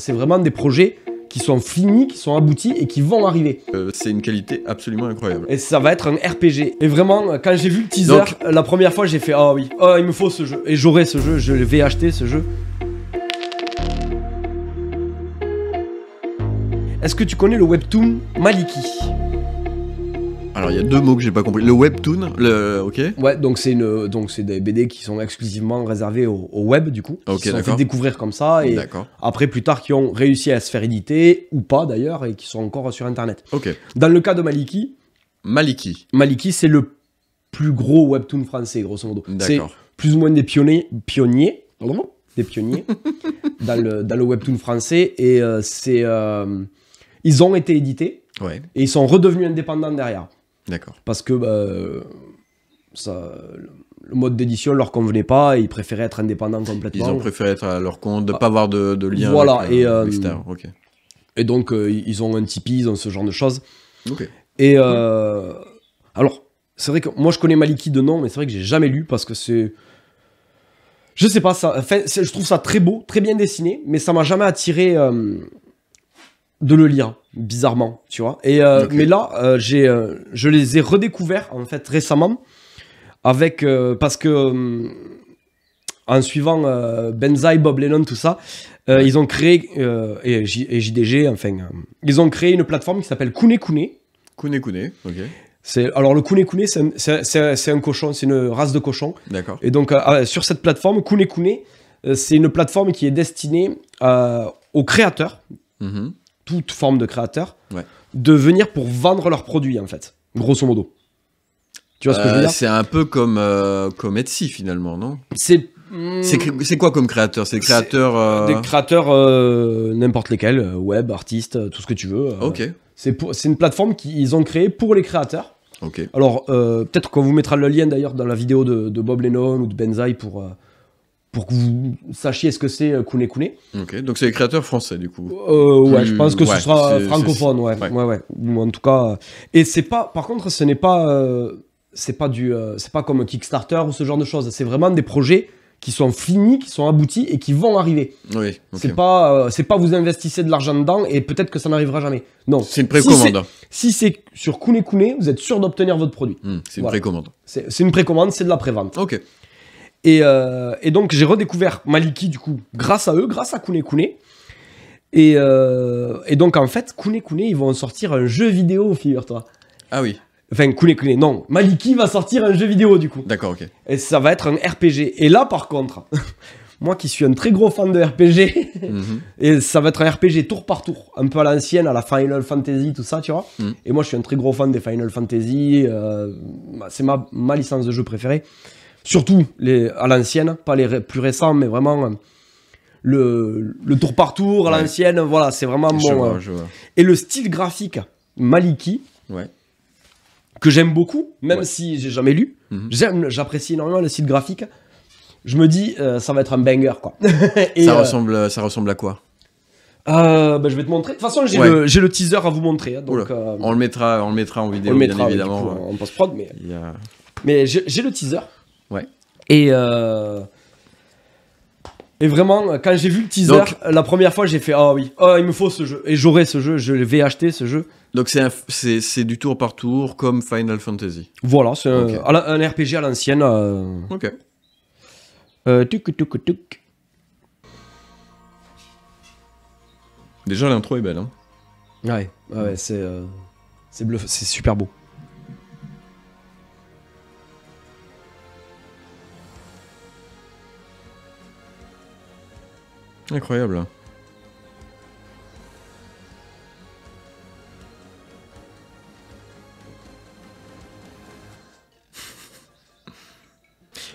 C'est vraiment des projets qui sont finis, qui sont aboutis et qui vont arriver. C'est une qualité absolument incroyable. Et ça va être un RPG. Et vraiment, quand j'ai vu le teaser, la première fois, j'ai fait ah oui, il me faut ce jeu. Et j'aurai ce jeu, je vais acheter ce jeu. Est-ce que tu connais le webtoon Maliki? Alors il y a deux mots que j'ai pas compris. Le webtoon, ok. Ouais, donc c'est des BD qui sont exclusivement réservés au web du coup. Ok, qui sont d'accord. fait découvrir comme ça et après plus tard qui ont réussi à se faire éditer ou pas d'ailleurs et qui sont encore sur internet. Ok. Dans le cas de Maliki, c'est le plus gros webtoon français grosso modo. C'est plus ou moins des pionniers dans le webtoon français et ils ont été édités et ils sont redevenus indépendants derrière. D'accord. Parce que le mode d'édition leur convenait pas et ils préféraient être indépendants complètement. Ils ont préféré être à leur compte, de pas avoir de lien avec l'extérieur. Ok. Et donc ils ont un Tipeee, ils ont ce genre de choses. Ok. Et alors c'est vrai que moi je connais Maliki de nom, mais c'est vrai que j'ai jamais lu parce que c'est, je sais pas, je trouve ça très beau, très bien dessiné, mais ça m'a jamais attiré de le lire, bizarrement, tu vois. Et mais là, je les ai redécouverts en fait récemment avec parce que en suivant Benzaï, Bob Lennon, tout ça, ils ont créé et JDG, enfin, ils ont créé une plateforme qui s'appelle Kune Kune. Kune Kune, ok. Alors le Kune Kune, c'est un cochon, c'est une race de cochon. D'accord. Et donc sur cette plateforme, Kune Kune, c'est une plateforme qui est destinée aux créateurs. Toute forme de créateur, de venir pour vendre leurs produits, en fait, grosso modo. Tu vois ce que je veux dire? C'est un peu comme Etsy, finalement, non? C'est quoi comme créateur? C'est des créateurs... Des créateurs n'importe lesquels, web, artistes, tout ce que tu veux. Ok. C'est une plateforme qu'ils ont créée pour les créateurs. Ok. Alors, peut-être qu'on vous mettra le lien, d'ailleurs, dans la vidéo de Bob Lennon ou de Benzaï pour que vous sachiez ce que c'est Kune Kune. Ok, donc c'est les créateurs français du coup. Ouais, je pense que ce sera francophone, ouais. Ou en tout cas, et c'est pas, par contre, ce n'est pas, c'est pas comme Kickstarter ou ce genre de choses. C'est vraiment des projets qui sont finis, qui sont aboutis et qui vont arriver. Oui. C'est pas vous investissez de l'argent dedans et peut-être que ça n'arrivera jamais. Non. C'est une précommande. Si c'est sur Kune Kune, vous êtes sûr d'obtenir votre produit. C'est une précommande. C'est une précommande, c'est de la prévente. Ok. Et donc j'ai redécouvert Maliki du coup grâce à eux, grâce à Kune Kune. Et donc en fait Kune Kune ils vont sortir un jeu vidéo, figure-toi. Ah oui. Enfin Kune Kune, non, Maliki va sortir un jeu vidéo du coup. D'accord, ok. Et ça va être un RPG. Et là par contre, moi qui suis un très gros fan de RPG, et ça va être un RPG tour par tour, un peu à l'ancienne, à la Final Fantasy, tout ça, tu vois. Et moi je suis un très gros fan des Final Fantasy, c'est ma licence de jeu préférée. Surtout à l'ancienne, pas les plus récents, mais vraiment le tour par tour à l'ancienne, voilà, c'est vraiment bon. Je vois. Et le style graphique Maliki, que j'aime beaucoup, même si j'ai jamais lu, j'apprécie énormément le style graphique. Je me dis, ça va être un banger, quoi. Et ça ressemble à quoi? Je vais te montrer. De toute façon, j'ai le teaser à vous montrer. Hein, donc, on le mettra en vidéo, bien évidemment. En post-prod, mais j'ai le teaser. Ouais. Et vraiment, quand j'ai vu le teaser, la première fois, j'ai fait ah oui, il me faut ce jeu. Et j'aurai ce jeu, je vais acheter ce jeu. Donc c'est du tour par tour comme Final Fantasy. Voilà, c'est un RPG à l'ancienne. Ok. Tuc. Déjà l'intro est belle, hein. Ouais, c'est bluff, c'est super beau. Incroyable.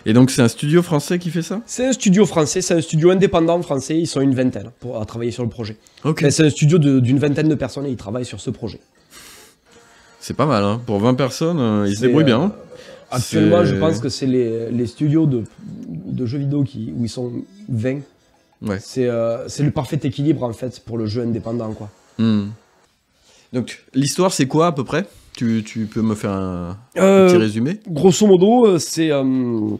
Et donc c'est un studio français qui fait ça? C'est un studio français, c'est un studio indépendant français, ils sont une vingtaine à travailler sur le projet. Ok. C'est un studio d'une vingtaine de personnes et ils travaillent sur ce projet. C'est pas mal, hein. Pour 20 personnes, ils se débrouillent bien. Actuellement, je pense que c'est les studios de jeux vidéo où ils sont 20. Ouais. C'est le parfait équilibre en fait pour le jeu indépendant, quoi. Donc l'histoire c'est quoi à peu près? Tu peux me faire un petit résumé? Grosso modo, c'est en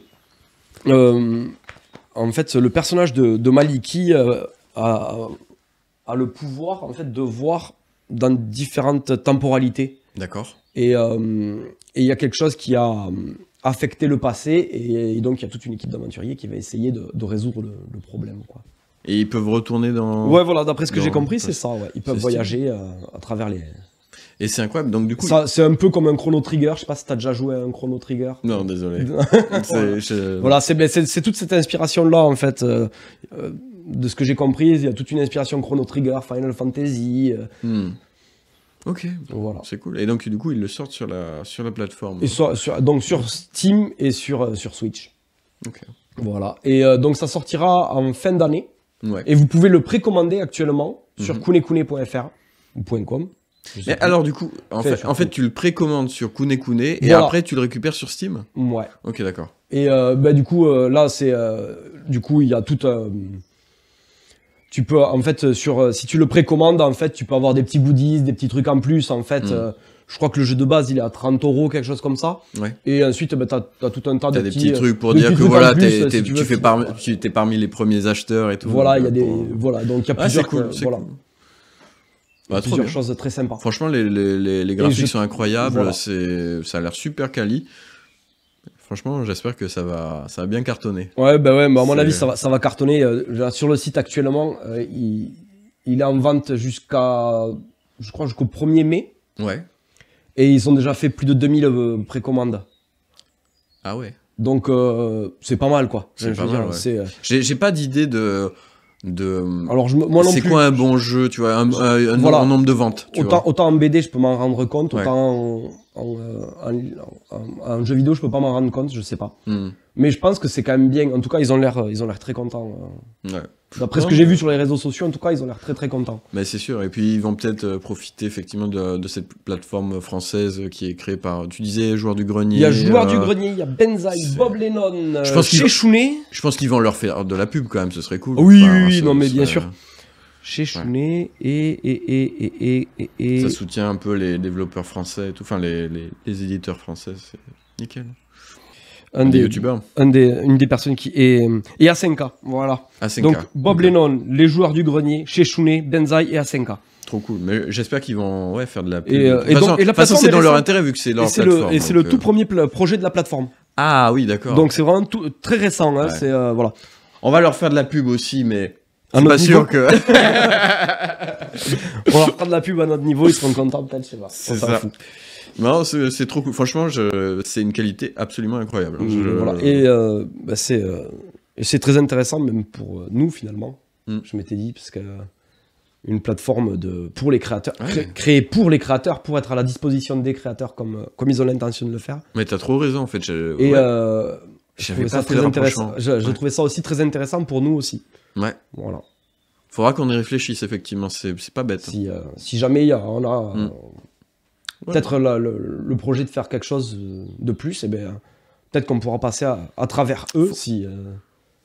fait le personnage de Maliki a le pouvoir en fait de voir dans différentes temporalités. D'accord. Et il y a quelque chose qui a affecté le passé, et donc il y a toute une équipe d'aventuriers qui va essayer de résoudre le problème, quoi. Et ils peuvent retourner dans... Ouais, voilà, d'après ce que dans- j'ai compris, c'est ça, ouais. Ils peuvent c'est voyager à travers les... Et c'est incroyable, donc du coup... Ça, c'est un peu comme un Chrono Trigger, je sais pas si t'as déjà joué à un Chrono Trigger. Non, désolé. Voilà, c'est toute cette inspiration-là, en fait, de ce que j'ai compris, il y a toute une inspiration Chrono Trigger, Final Fantasy, Ok, voilà. c'est cool. Et donc du coup, ils le sortent sur la plateforme. Et donc sur Steam et sur Switch. Ok. Voilà. Et donc ça sortira en fin d'année. Ouais. Et vous pouvez le précommander actuellement sur Mhm. kunekune.fr ou .com. je sais Mais plus. alors du coup, en Fais fait, sur tu le précommandes sur Kunekune et Voilà. après tu le récupères sur Steam. Ouais. Ok, d'accord. Et du coup, là, c'est... du coup, il y a tout... tu peux, en fait, si tu le précommandes, en fait, tu peux avoir des petits goodies, des petits trucs en plus. En fait, je crois que le jeu de base, il est à 30 €, quelque chose comme ça. Ouais. Et ensuite, t'as tout un tas de T'as des petits trucs pour de dire petits que trucs voilà, en plus, si tu veux, t'es parmi les premiers acheteurs et tout. Voilà, il y a Donc, des... Voilà, donc il y a Ah, c'est plusieurs... cool, c'est voilà. cool. Il y a Bah, trop plusieurs bien. choses très sympas. Franchement, les graphiques je- sont incroyables, voilà. ça a l'air super quali. Franchement, j'espère que ça va bien cartonner. Ouais, bah ouais, mais à mon C'est- avis, ça va cartonner. Sur le site actuellement, il est en vente je crois, jusqu'au 1er mai. Ouais. Et ils ont déjà fait plus de 2000 précommandes. Ah ouais. Donc, c'est pas mal, quoi. C'est Je pas veux mal, dire, ouais. c'est, J'ai pas d'idée de alors, moi non c'est plus. quoi un bon jeu, tu vois, un Voilà. un nombre de ventes, tu vois. Autant en BD, je peux m'en rendre compte. Ouais. Autant en jeu vidéo, je peux pas m'en rendre compte, je sais pas. Hmm. Mais je pense que c'est quand même bien. En tout cas, ils ont l'air très contents. Ouais. D'après ce Non, que j'ai mais- vu sur les réseaux sociaux, en tout cas, ils ont l'air très contents. Mais c'est sûr. Et puis ils vont peut-être profiter effectivement de cette plateforme française qui est créée par, tu disais, Joueur du Grenier. Il y a Joueur du Grenier, il y a Benzaï, c'est- Bob Lennon, Je pense qu'ils- chez Chounet. Je pense qu'ils vont leur faire de la pub quand même, ce serait cool. Oui, Enfin, oui, ça- non, mais bien ça- sûr. Chez Chounet et Ça soutient un peu les développeurs français et tout, enfin les éditeurs français, c'est nickel. Des youtubeurs. une des personnes qui est... Et Asenka, voilà. Asenka. Donc Bob Ok. Lennon, les Joueurs du Grenier, chez Chounet, Benzaï et Asenka. Trop cool. Mais j'espère qu'ils vont faire de la pub. Et, De toute façon, et la de toute façon, plateforme c'est est dans leur récente. intérêt vu que c'est leur Et c'est plateforme. le donc, tout premier projet de la plateforme. Ah oui, d'accord. Donc c'est vraiment très récent. Hein, Ouais. c'est, voilà. On va leur faire de la pub aussi, mais À c'est pas notre sûr niveau. que... On va reprendre la pub à notre niveau, ils seront contents peut-être, je sais pas. C'est On s'en ça. fout. Non, c'est trop cool. Franchement, c'est une qualité absolument incroyable. Voilà. Et c'est très intéressant même pour nous finalement. Je m'étais dit parce que une plateforme pour les créateurs, Ouais. créée pour les créateurs, pour être à la disposition des créateurs comme ils ont l'intention de le faire. Mais t'as trop raison, en fait. Et ouais. je J'avais trouvais pas ça fait très le intéressant. rapprochement. Je Ouais. trouvais ça aussi très intéressant pour nous aussi. Ouais. Voilà. Faudra qu'on y réfléchisse, effectivement. C'est pas bête. Si jamais on a Ouais. peut-être le projet de faire quelque chose de plus, et ben peut-être qu'on pourra passer à travers eux si.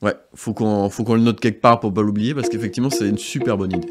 Ouais, faut qu'on le note quelque part pour pas l'oublier, parce qu'effectivement, c'est une super bonne idée.